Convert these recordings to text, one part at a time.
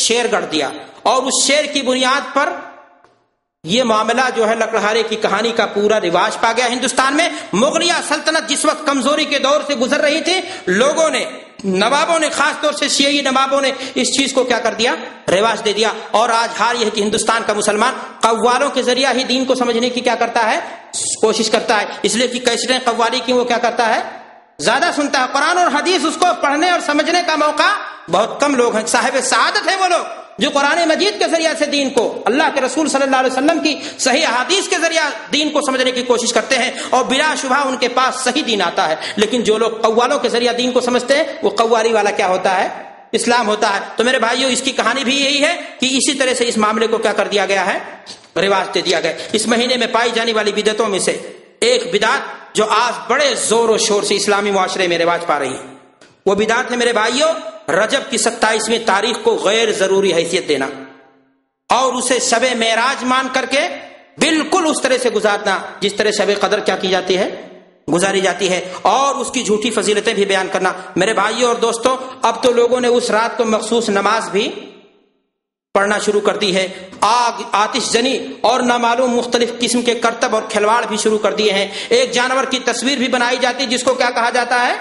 شیر گڑھ دیا، اور اس شیر کی بنیاد پر یہ معاملہ جو ہے لکڑہارے کی کہانی کا پورا رواج پا گیا ہندوستان میں۔ مغلیہ سلطنت جس وقت کمزوری کے دور سے گزر رہی تھی، لوگوں نے، نوابوں نے، خاص طور سے شیعی نوابوں نے اس چیز کو کیا کر دیا؟ رواج دے دیا۔ اور آج حال یہ ہے کہ ہندوستان کا مسلمان قوالوں کے ذریعہ ہی دین کو سمجھنے کی کیا کرتا ہے؟ کوشش کرتا ہے، اس لیے کہ کیسٹیں قوالی کی وہ کیا کرتا ہے؟ زیادہ سنتا ہے۔ قرآن اور حدیث اس کو پڑھنے اور سمجھنے کا موقع بہت کم لوگ ہیں۔ صاحب سعادت ہے وہ لوگ جو قرآن مجید کے ذریعے سے دین کو، اللہ کے رسول صلی اللہ علیہ وسلم کی صحیح احادیث کے ذریعہ دین کو سمجھنے کی کوشش کرتے ہیں، اور بلا شبہ ان کے پاس صحیح دین آتا ہے۔ لیکن جو لوگ قوالوں کے ذریعہ دین کو سمجھتے ہیں، وہ قوالی والا کیا ہوتا ہے؟ اسلام ہوتا ہے۔ تو میرے بھائیوں، اس کی کہانی بھی یہی ہے کہ اسی طرح سے اس معاملے کو کیا کر دیا گیا ہے؟ رواج دے دیا گیا۔ اس مہینے میں پائی جانے والی بدعتوں میں سے ایک بدعت جو آج بڑے زور و شور سے اسلامی معاشرے میں رواج پا رہی ہے، وہ بدعت ہے میرے بھائیوں، رجب کی 27ویں تاریخ کو غیر ضروری حیثیت دینا، اور اسے شب معراج مان کر کے بالکل اس طرح سے گزارنا جس طرح شب قدر کیا کی جاتی ہے؟ گزاری جاتی ہے، اور اس کی جھوٹی فضیلتیں بھی بیان کرنا۔ میرے بھائیوں اور دوستوں، اب تو لوگوں نے اس رات کو مخصوص نماز بھی پڑھنا شروع کر دی ہے، آگ، آتش زنی اور نامعلوم مختلف قسم کے کرتب اور کھلواڑ بھی شروع کر دیے ہیں۔ ایک جانور کی تصویر بھی بنائی جاتی ہے جس کو کیا کہا جاتا ہے؟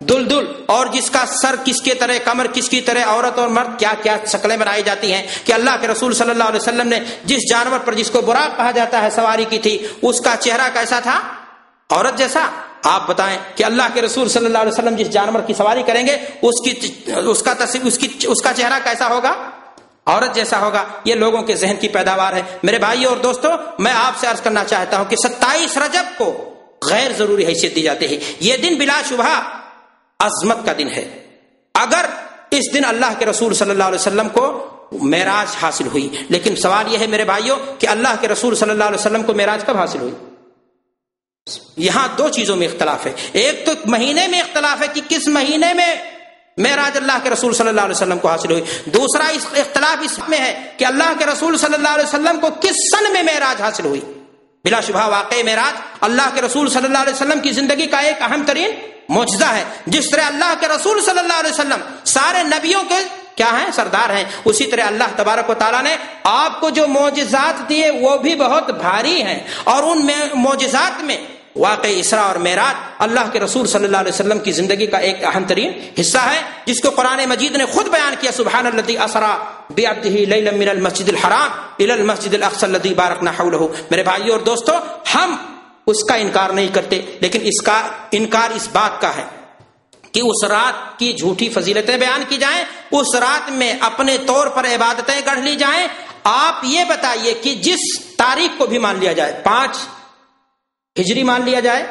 دلدل، اور جس کا سر کس کی طرح، کمر کس کی طرح، عورت اور مرد کیا کیا شکلیں بنائی جاتی ہیں کہ اللہ کے رسول صلی اللہ علیہ وسلم نے جس جانور پر، جس کو براق کہا جاتا ہے، سواری کی تھی، اس کا چہرہ کیسا تھا؟ عورت جیسا۔ آپ بتائیں کہ اللہ کے رسول صلی اللہ علیہ وسلم جس جانور کی سواری کریں گے اس کا چہرہ کیسا ہوگا؟ عورت جیسا ہوگا۔ یہ لوگوں کے ذہن کی پیداوار ہے۔ میرے بھائیوں اور دوستوں، میں آپ سے عرض کرنا چاہتا ہوں کہ 27 رجب کو غیر ضروری حیثیت دی جاتی ہے۔ یہ دن بلا شبہ عظمت کا دن ہے۔ اگر اس دن اللہ کے رسول صلی اللہ علیہ وسلم کو معراج حاصل ہوئی، لیکن سوال یہ ہے میرے بھائیوں کہ اللہ کے رسول صلی اللہ علیہ وسلم کو معراج کب حاصل ہوئی؟ یہاں دو چیزوں میں اختلاف ہے۔ ایک تو مہینے میں اختلاف ہے کہ کس مہینے میں معراج اللہ کے رسول صلی اللہ علیہ وسلم کو حاصل ہوئی۔ دوسرا اختلاف اس میں ہے کہ اللہ کے رسول صلی اللہ علیہ وسلم کو کس سن میں معراج حاصل ہوئی۔ بلا شبہ واقعی معراج اللہ کے رسول صلی اللہ علیہ وسلم کی زندگی کا ایک اہم ترین معجزہ ہے۔ جس طرح اللہ کے رسول صلی اللہ علیہ وسلم سارے نبیوں کے کیا ہیں؟ سردار ہیں، اسی طرح اللہ تبارک و تعالیٰ نے آپ کو جو معجزات دیے وہ بھی بہت بھاری ہیں، اور ان معجزات میں واقعی اسراء اور معراج اللہ کے رسول صلی اللہ علیہ وسلم کی زندگی کا ایک اہم ترین حصہ ہے، جس کو قرآن مجید نے خود بیان کیا۔ سبحان الذی اسریٰ بعبدہ لیلا من المسجد الحرام الی المسجد الاقصی الذی بارکنا حولہ۔ میرے بھائیوں اور دوستوں، ہم اس کا انکار نہیں کرتے، لیکن اس کا انکار اس بات کا ہے کہ اس رات کی جھوٹی فضیلتیں بیان کی جائیں، اس رات میں اپنے طور پر عبادتیں گڑھ لی جائیں۔ آپ یہ بتائیے کہ جس تاریخ کو بھی مان لیا جائے، 5 ہجری مان لیا جائے،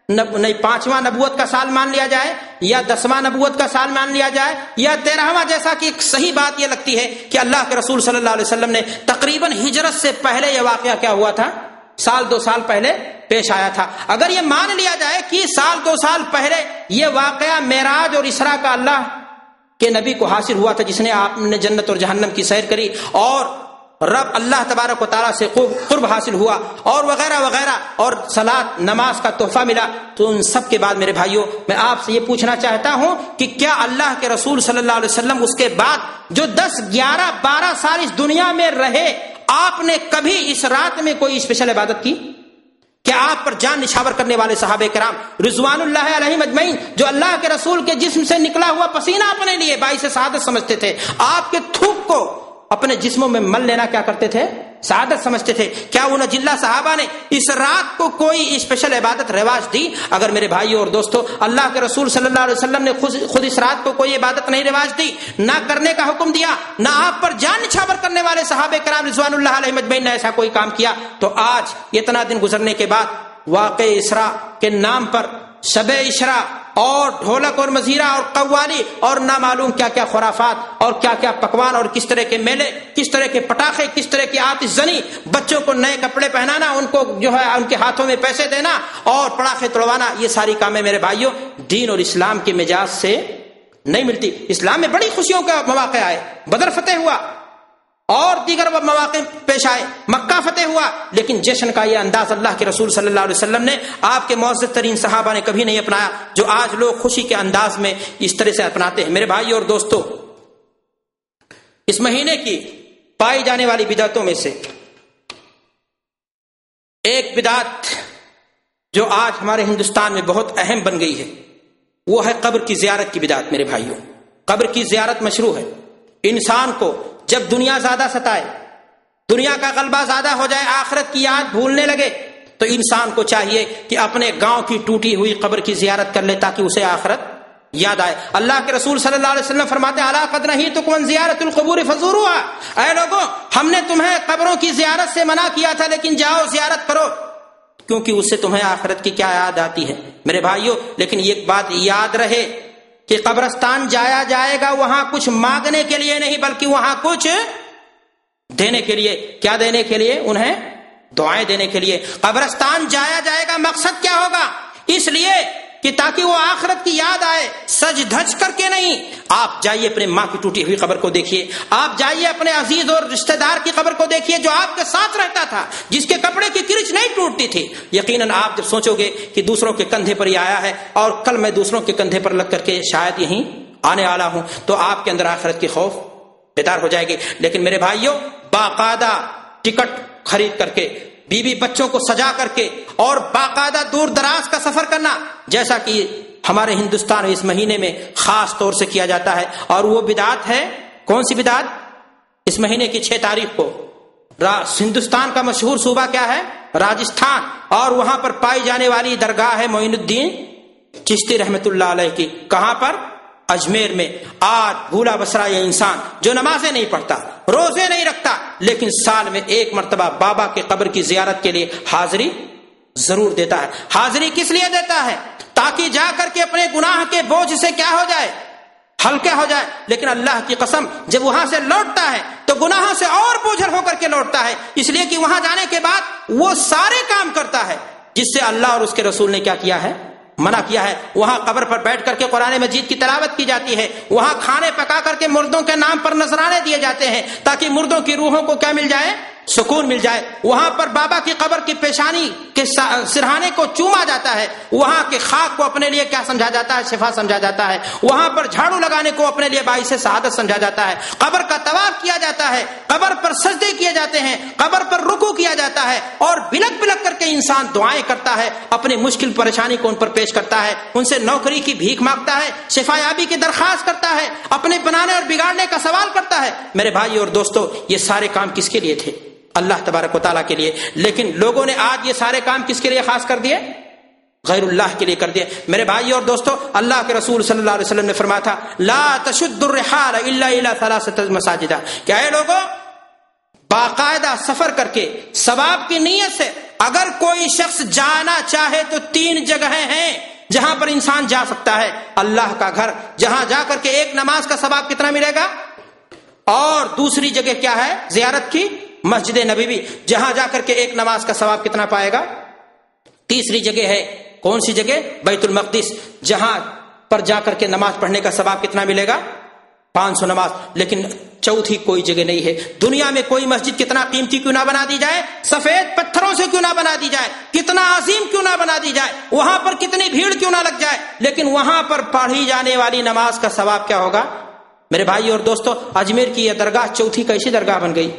نہیں 5واں نبوت کا سال مان لیا جائے، یا 10واں نبوت کا سال مان لیا جائے، یا 13واں، جیسا کہ ایک صحیح بات یہ لگتی ہے کہ اللہ کے رسول صلی اللہ علیہ وسلم نے تقریباً ہجرت سے پہلے یہ واقعہ کیا ہوا تھا؟ سال 2 سال پہلے پیش آیا تھا۔ اگر یہ مان لیا جائے کہ سال 2 سال پہلے یہ واقعہ معراج اور اسراء کا اللہ کے نبی کو حاصل ہوا تھا، جس نے آپ نے جنت اور جہنم کی سیر کری اور رب اللہ تبارک و تعالیٰ سے قرب حاصل ہوا اور وغیرہ وغیرہ، اور صلاۃ نماز کا تحفہ ملا، تو ان سب کے بعد میرے بھائیوں میں آپ سے یہ پوچھنا چاہتا ہوں کہ کیا اللہ کے رسول صلی اللہ علیہ وسلم اس کے بعد جو 10 11 12 سال اس دنیا میں رہے، آپ نے کبھی اس رات میں کوئی اسپیشل عبادت کی؟ کیا آپ پر جان نچھاور کرنے والے صحابہ کرام رضوان اللہ علیہم اجمعین، جو اللہ کے رسول کے جسم سے نکلا ہوا پسینہ اپنے لیے باعث سعادت سمجھتے تھے، آپ کے تھوک کو اپنے جسموں میں مل لینا کیا کرتے تھے؟ سعادت سمجھتے تھے، کیا ان اجلہ صحابہ نے اس رات کو کوئی اسپیشل عبادت رواج دی؟ اگر میرے بھائیوں اور دوستوں اللہ کے رسول صلی اللہ علیہ وسلم نے خود اس رات کو کوئی عبادت نہیں رواج دی، نہ کرنے کا حکم دیا، نہ آپ پر جان نچھاور کرنے والے صحابہ کرام رضوان اللہ علیہم اجمعین نے ایسا کوئی کام کیا، تو آج اتنا دن گزرنے کے بعد واقع اسراء کے نام پر شب اسراء اور ڈھولک اور مزیرہ اور قوالی اور نہ معلوم کیا کیا خرافات اور کیا کیا پکوان اور کس طرح کے میلے، کس طرح کے پٹاخے، کس طرح کی آتش زنی، بچوں کو نئے کپڑے پہنانا، ان کو جو ہے ان کے ہاتھوں میں پیسے دینا اور پٹاخے توڑوانا، یہ ساری کامیں میرے بھائیوں دین اور اسلام کے مزاج سے نہیں ملتی۔ اسلام میں بڑی خوشیوں کا مواقع آئے، بدر فتح ہوا اور دیگر مواقع پیش آئے، مکہ فتح ہوا، لیکن جشن کا یہ انداز اللہ کے رسول صلی اللہ علیہ وسلم نے، آپ کے معزز ترین صحابہ نے کبھی نہیں اپنایا، جو آج لوگ خوشی کے انداز میں اس طرح سے اپناتے ہیں۔ میرے بھائی اور دوستو، اس مہینے کی پائی جانے والی بدعتوں میں سے ایک بدعت جو آج ہمارے ہندوستان میں بہت اہم بن گئی ہے وہ ہے قبر کی زیارت کی بدعت۔ میرے بھائیوں، قبر کی زیارت مشروع ہے۔ انسان کو جب دنیا زیادہ ستائے، دنیا کا غلبہ زیادہ ہو جائے، آخرت کی یاد بھولنے لگے، تو انسان کو چاہیے کہ اپنے گاؤں کی ٹوٹی ہوئی قبر کی زیارت کر لے تاکہ اسے آخرت یاد آئے۔ اللہ کے رسول صلی اللہ علیہ وسلم فرماتے ہیں الا قد نہیتکم عن زیارت القبور فزوروها، اے لوگوں ہم نے تمہیں قبروں کی زیارت سے منع کیا تھا لیکن جاؤ زیارت کرو، کیونکہ اس سے تمہیں آخرت کی کیا یاد آتی ہے۔ میرے بھائیوں، لیکن ایک بات یاد رہے کہ قبرستان جایا جائے گا وہاں کچھ مانگنے کے لیے نہیں، بلکہ وہاں کچھ دینے کے لیے۔ کیا دینے کے لیے؟ انہیں دعائیں دینے کے لیے۔ قبرستان جایا جائے گا، مقصد کیا ہوگا؟ اس لیے کہ تاکہ وہ آخرت کی یاد آئے، سج دھج کر کے نہیں۔ آپ جائیے اپنے ماں کی ٹوٹی ہوئی قبر کو دیکھیے، آپ جائیے اپنے عزیز اور رشتہ دار کی قبر کو دیکھیے جو آپ کے ساتھ رہتا تھا، جس کے کپڑے کی کرچ نہیں ٹوٹتی تھی۔ یقیناً آپ جب سوچو گے کہ دوسروں کے کندھے پر ہی آیا ہے اور کل میں دوسروں کے کندھے پر لگ کر کے شاید یہیں آنے والا ہوں، تو آپ کے اندر آخرت کی خوف بیدار ہو جائے گی۔ لیکن میرے بھائیوں، باقاعدہ ٹکٹ خرید کر کے، بیوی بچوں کو سجا کر کے اور باقاعدہ دور دراز کا سفر کرنا، جیسا کہ ہمارے ہندوستان میں اس مہینے میں خاص طور سے کیا جاتا ہے، اور وہ بدعت ہے۔ کون سی بدعت؟ اس مہینے کی 6 تاریخ کو ہندوستان کا مشہور صوبہ کیا ہے؟ راجستھان، اور وہاں پر پائی جانے والی درگاہ ہے معین الدین چشتی رحمت اللہ علیہ کی۔ کہاں پر؟ اجمیر میں۔ آج بھولا بسرا یہ انسان جو نمازیں نہیں پڑھتا، روزے نہیں رکھتا، لیکن سال میں ایک مرتبہ بابا کے قبر کی زیارت کے لیے حاضری ضرور دیتا ہے۔ حاضری کس لیے دیتا ہے؟ تاکہ جا کر کے اپنے گناہ کے بوجھ سے کیا ہو جائے؟ ہلکا ہو جائے۔ لیکن اللہ کی قسم جب وہاں سے لوٹتا ہے تو گناہوں سے اور بوجھل ہو کر کے لوٹتا ہے، اس لیے کہ وہاں جانے کے بعد وہ سارے کام کرتا ہے جس سے اللہ اور اس کے رسول نے کیا کیا ہے؟ منع کیا ہے۔ وہاں قبر پر بیٹھ کر کے قرآن مجید کی تلاوت کی جاتی ہے، وہاں کھانے پکا کر کے مردوں کے نام پر نذرانے دیے جاتے ہیں تاکہ مردوں کی روحوں کو کیا مل جائے؟ سکون مل جائے۔ وہاں پر بابا کی قبر کی پیشانی کے سرہانے کو چوما جاتا ہے، وہاں کے خاک کو اپنے لیے کیا سمجھا جاتا ہے؟ شفا سمجھا جاتا ہے۔ وہاں پر جھاڑو لگانے کو اپنے لیے باعث سعادت سمجھا جاتا ہے۔ قبر کا طواف کیا جاتا ہے، قبر پر سجدے کیے جاتے ہیں، قبر پر رکوع کیا جاتا ہے، اور بلک بلک کر کے انسان دعائیں کرتا ہے، اپنی مشکل پریشانی کو ان پر پیش کرتا ہے، ان سے نوکری کی بھیک مانگتا ہے، شفا یابی کی درخواست کرتا ہے، اپنے بنانے اور بگاڑنے کا سوال کرتا ہے۔ میرے بھائی اور دوستو، یہ سارے کام کس کے لیے تھے؟ اللہ تبارک و تعالیٰ کے لیے۔ لیکن لوگوں نے آج یہ سارے کام کس کے لیے خاص کر دیے؟ غیر اللہ کے لیے کر دیے۔ میرے بھائی اور دوستو، اللہ کے رسول صلی اللہ علیہ وسلم نے فرمایا تھا لا تشد الرحال الا الى 3 مساجد، کہ اے لوگوں باقاعدہ سفر کر کے ثواب کی نیت سے اگر کوئی شخص جانا چاہے تو 3 جگہیں ہیں جہاں پر انسان جا سکتا ہے۔ اللہ کا گھر، جہاں جا کر کے ایک نماز کا ثواب کتنا ملے گا، اور دوسری جگہ کیا ہے؟ زیارت کی مسجد نبوی، جہاں جا کر کے ایک نماز کا ثواب کتنا پائے گا؟ تیسری جگہ ہے کون سی جگہ؟ بیت المقدس، جہاں پر جا کر کے نماز پڑھنے کا ثواب کتنا ملے گا؟ 500 نماز۔ لیکن چوتھی کوئی جگہ نہیں ہے دنیا میں۔ کوئی مسجد کتنا قیمتی کیوں نہ بنا دی جائے، سفید پتھروں سے کیوں نہ بنا دی جائے، کتنا عظیم کیوں نہ بنا دی جائے، وہاں پر کتنی بھیڑ کیوں نہ لگ جائے، لیکن وہاں پر پڑھی جانے والی نماز کا ثواب کیا ہوگا؟ میرے بھائی اور دوستو، اجمیر کی یہ درگاہ چوتھی کیسی درگاہ بن گئی،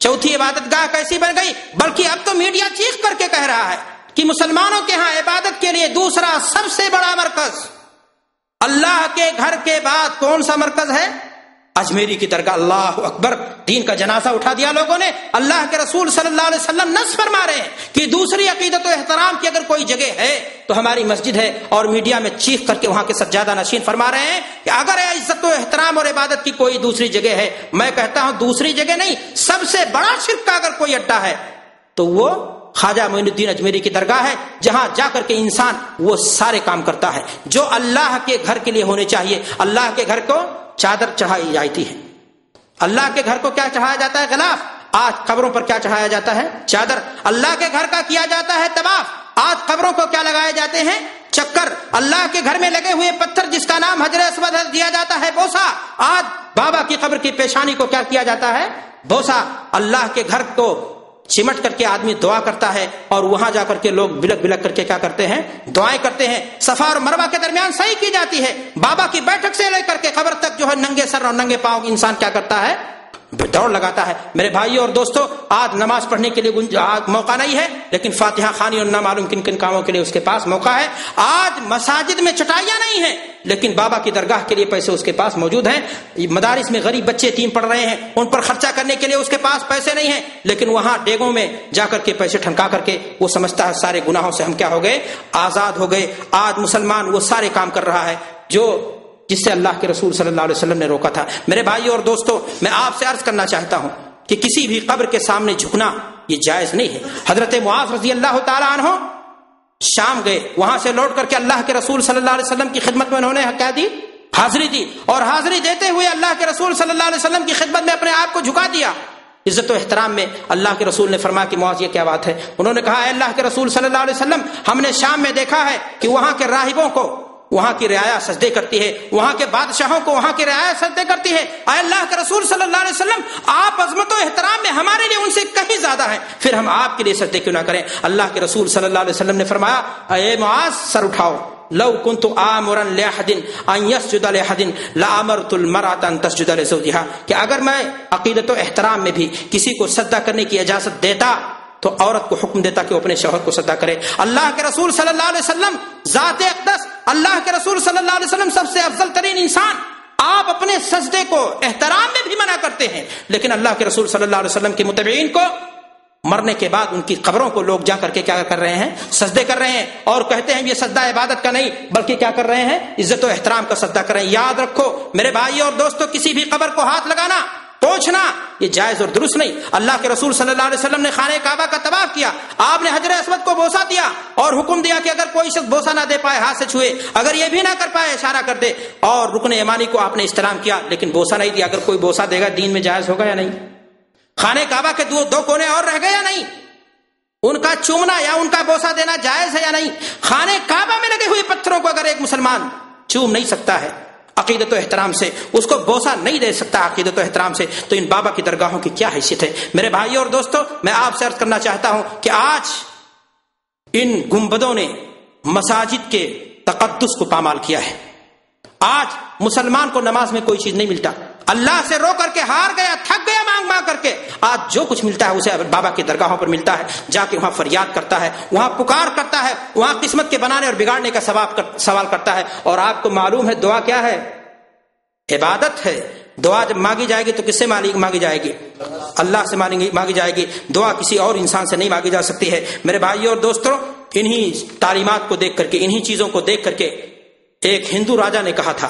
چوتھی عبادت گاہ کیسی بن گئی؟ بلکہ اب تو میڈیا چیخ کر کے کہہ رہا ہے کہ مسلمانوں کے ہاں عبادت کے لیے دوسرا سب سے بڑا مرکز اللہ کے گھر کے بعد کون سا مرکز ہے؟ اجمیری کی درگاہ۔ اللہ اکبر، دین کا جنازہ اٹھا دیا لوگوں نے۔ اللہ کے رسول صلی اللہ علیہ وسلم نص فرما رہے ہیں کہ دوسری عقیدت و احترام کی اگر کوئی جگہ ہے تو ہماری مسجد ہے، اور میڈیا میں چیخ کر کے وہاں کے سجادہ نشین فرما رہے ہیں کہ اگر عزت و احترام اور عبادت کی کوئی دوسری جگہ ہے، میں کہتا ہوں دوسری جگہ نہیں، سب سے بڑا شرک کا اگر کوئی اڈا ہے تو وہ خواجہ معین الدین اجمیری کی درگاہ ہے، جہاں جا کر کے انسان وہ سارے کام کرتا ہے جو اللہ کے گھر کے لیے ہونے چاہیے۔ اللہ کے گھر کو چادر چڑھائی جاتی ہے، اللہ کے گھر کو کیا چڑھایا جاتا ہے؟ غلاف۔ آج قبروں پر کیا چڑھایا جاتا ہے؟ چادر۔ اللہ کے گھر کا کیا جاتا ہے طواف۔ آج قبروں کو کیا لگائے جاتے ہیں؟ چکر۔ اللہ کے گھر میں لگے ہوئے پتھر جس کا نام حجر اسود دیا جاتا ہے بوسا، آج بابا کی قبر کی پیشانی کو کیا کیا جاتا ہے؟ بوسا۔ اللہ کے گھر کو چمٹ کر کے آدمی دعا کرتا ہے، اور وہاں جا کر کے لوگ بلک بلک کر کے کیا کرتے ہیں؟ دعائیں کرتے ہیں۔ صفا اور مروہ کے درمیان صحیح کی جاتی ہے۔ بابا کی بیٹھک سے لے کر کے قبر تک جو ہے ننگے سر اور ننگے پاؤں انسان کیا کرتا ہے؟ دوڑ لگاتا ہے۔ میرے بھائیوں اور دوستوں، آج نماز پڑھنے کے لیے موقع نہیں ہے، لیکن فاتحہ خوانی اور نہ معلوم کن کن کاموں کے لیے اس کے پاس موقع ہے۔ آج مساجد میں چٹائیاں نہیں ہیں، لیکن بابا کی درگاہ کے لیے پیسے اس کے پاس موجود ہیں۔ مدارس میں غریب بچے یتیم پڑھ رہے ہیں، ان پر خرچہ کرنے کے لیے اس کے پاس پیسے نہیں ہیں، لیکن وہاں ڈیگوں میں جا کر کے پیسے ٹھنکا کر کے وہ سمجھتا ہے سارے گناہوں سے ہم کیا ہو گئے، آزاد ہو گئے۔ آج مسلمان وہ سارے کام کر رہا ہے جس سے اللہ کے رسول صلی اللہ علیہ وسلم نے روکا تھا۔ میرے بھائیوں اور دوستوں، میں آپ سے عرض کرنا چاہتا ہوں کہ کسی بھی قبر کے سامنے جھکنا یہ جائز نہیں ہے۔ حضرت معاذ رضی اللہ تعالی عنہ شام گئے، وہاں سے لوٹ کر کے اللہ کے رسول صلی اللہ علیہ وسلم کی خدمت میں انہوں نے کیا دی، حاضری دی، اور حاضری دیتے ہوئے اللہ کے رسول صلی اللہ علیہ وسلم کی خدمت میں اپنے آپ کو جھکا دیا۔ عزت و احترام میں اللہ کے رسول نے فرمایا کہ معاذ یہ کیا بات ہے؟ انہوں نے کہا اے اللہ کے رسول صلی اللہ علیہ وسلم، ہم نے شام میں دیکھا ہے کہ وہاں کے راہبوں کو وہاں کی رعایا سجدے کرتی ہے، وہاں کے بادشاہوں کو وہاں کی رعایا سجدے کرتی ہے۔ اے اللہ کے رسول صلی اللہ علیہ وسلم، آپ عظمت و احترام میں ہمارے لیے ان سے کہیں زیادہ ہیں، پھر ہم آپ کے لیے سجدے کیوں نہ کریں؟ اللہ کے رسول صلی اللہ علیہ وسلم نے فرمایا اے معاذ سر اٹھاؤ، لو كنت آمرا لأحد ان يسجد لأحد لأمرت المرأة ان تسجد لزوجها، کہ اگر میں عقیدت و احترام میں بھی کسی کو سجدہ کرنے کی اجازت دیتا تو عورت کو حکم دیتا کہ وہ اپنے شوہر کو سجدہ کرے۔ اللہ کے رسول صلی اللہ علیہ وسلم ذات اقدس، اللہ کے رسول صلی اللہ علیہ وسلم سب سے افضل ترین انسان، آپ اپنے سجدے کو احترام میں بھی منع کرتے ہیں، لیکن اللہ کے رسول صلی اللہ علیہ وسلم کے متبعین کو مرنے کے بعد ان کی قبروں کو لوگ جا کر کے کیا کر رہے ہیں، سجدے کر رہے ہیں، اور کہتے ہیں یہ سجدہ عبادت کا نہیں بلکہ کیا کر رہے ہیں، عزت و احترام کا سجدہ کر رہے ہیں۔ یاد رکھو میرے بھائیوں اور دوستوں، کسی بھی قبر کو ہاتھ لگانا، پوچھنا یہ جائز اور درست نہیں۔ اللہ کے رسول صلی اللہ علیہ وسلم نے خانہ کعبہ کا طواف کیا، آپ نے حجر اسود کو بوسہ دیا اور حکم دیا کہ اگر کوئی شخص بوسہ نہ دے پائے ہاتھ سے چھوئے، اگر یہ بھی نہ کر پائے اشارہ کر دے، اور رکن یمانی کو آپ نے استلام کیا لیکن بوسہ نہیں دیا۔ اگر کوئی بوسہ دے گا دین میں جائز ہوگا یا نہیں؟ خانہ کعبہ کے دو کونے اور رہ گئے یا نہیں؟ ان کا چومنا یا ان کا بوسہ دینا جائز ہے یا نہیں؟ خانہ کعبہ میں لگے ہوئے پتھروں کو اگر ایک مسلمان چوم نہیں سکتا ہے عقیدت و احترام سے، اس کو بوسہ نہیں دے سکتا عقیدت و احترام سے، تو ان بابا کی درگاہوں کی کیا حیثیت ہے؟ میرے بھائیوں اور دوستوں، میں آپ سے عرض کرنا چاہتا ہوں کہ آج ان گنبدوں نے مساجد کے تقدس کو پامال کیا ہے۔ آج مسلمان کو نماز میں کوئی چیز نہیں ملتا، اللہ سے رو کر کے ہار گیا، تھک گیا مانگ مانگ کر کے، آج جو کچھ ملتا ہے اسے بابا کی درگاہوں پر ملتا ہے، جا کے وہاں فریاد کرتا ہے، وہاں پکار کرتا ہے، وہاں قسمت کے بنانے اور بگاڑنے کا سوال کرتا ہے۔ اور آپ کو معلوم ہے دعا کیا ہے؟ عبادت ہے۔ دعا جب مانگی جائے گی تو کس سے مانگی جائے گی؟ اللہ سے مانگی جائے گی، دعا کسی اور انسان سے نہیں مانگی جا سکتی ہے۔ میرے بھائیوں اور دوستوں، انہی تعلیمات کو دیکھ کر کے، انہی چیزوں کو دیکھ کر کے ایک ہندو راجا نے کہا تھا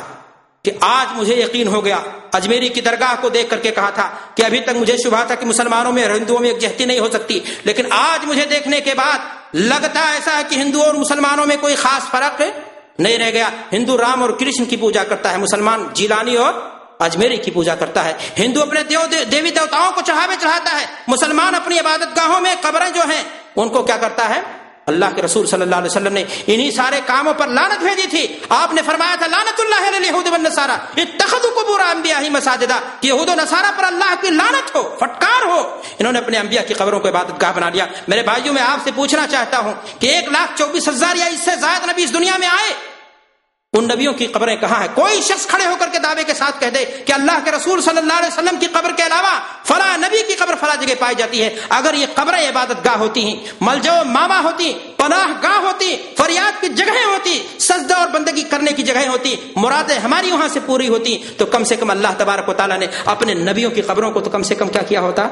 کہ آج مجھے یقین ہو گیا، اجمیری کی درگاہ کو دیکھ کر کے کہا تھا کہ ابھی تک مجھے شبہ تھا کہ مسلمانوں میں اور ہندوؤں میں یکجہتی نہیں ہو سکتی، لیکن آج مجھے دیکھنے کے بعد لگتا ایسا ہے کہ ہندوؤں اور مسلمانوں میں کوئی خاص فرق نہیں رہ گیا۔ ہندو رام اور کرشن کی پوجا کرتا ہے، مسلمان جیلانی اور اجمیری کی پوجا کرتا ہے۔ ہندو اپنے دیوی دیوتاؤں کو چڑھاوے چڑھاتا ہے، مسلمان اپنی عبادت گاہوں میں قبریں جو ہیں ان کو کیا کرتا ہے؟ اللہ کے رسول صلی اللہ علیہ وسلم نے انہی سارے کاموں پر لعنت بھیجی تھی۔ آپ نے فرمایا تھا لعنت اللہ علی الیہود والنصارى اتخذوا قبور انبیاء مساجدا، کہ یہود و نصارہ پر اللہ کی لعنت ہو، پھٹکار ہو، انہوں نے اپنے انبیاء کی قبروں کو عبادت گاہ بنا لیا۔ میرے بھائیوں، میں آپ سے پوچھنا چاہتا ہوں کہ 1,24,000 یا اس سے زائد نبی اس دنیا میں آئے، ان نبیوں کی قبریں کہاں ہیں؟ کوئی شخص کھڑے ہو کر کے دعوے کے ساتھ کہہ دے کہ اللہ کے رسول صلی اللہ علیہ وسلم کی قبر کے علاوہ فلاں نبی کی قبر فلاں جگہ پائی جاتی ہے۔ اگر یہ قبریں عبادت گاہ ہوتی ہیں، ملجا و ماما ہوتی، پناہ گاہ ہوتی، فریاد کی جگہیں ہوتی، سجدہ اور بندگی کرنے کی جگہیں ہوتی، مرادیں ہماری وہاں سے پوری ہوتی، تو کم سے کم اللہ تبارک و تعالیٰ نے اپنے نبیوں کی قبروں کو تو کم سے کم کیا کیا ہوتا؟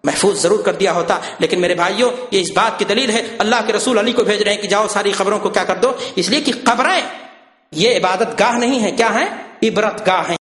محفوظ ضرور کر دیا ہوتا۔ لیکن میرے بھائیوں، یہ اس بات کی دلیل ہے، اللہ کے رسول علی کو بھیج رہے ہیں کہ جاؤ ساری قبروں کو کیا کر دو، اس لیے کہ قبریں یہ عبادت گاہ نہیں ہے، کیا ہیں؟ عبرت گاہ ہیں۔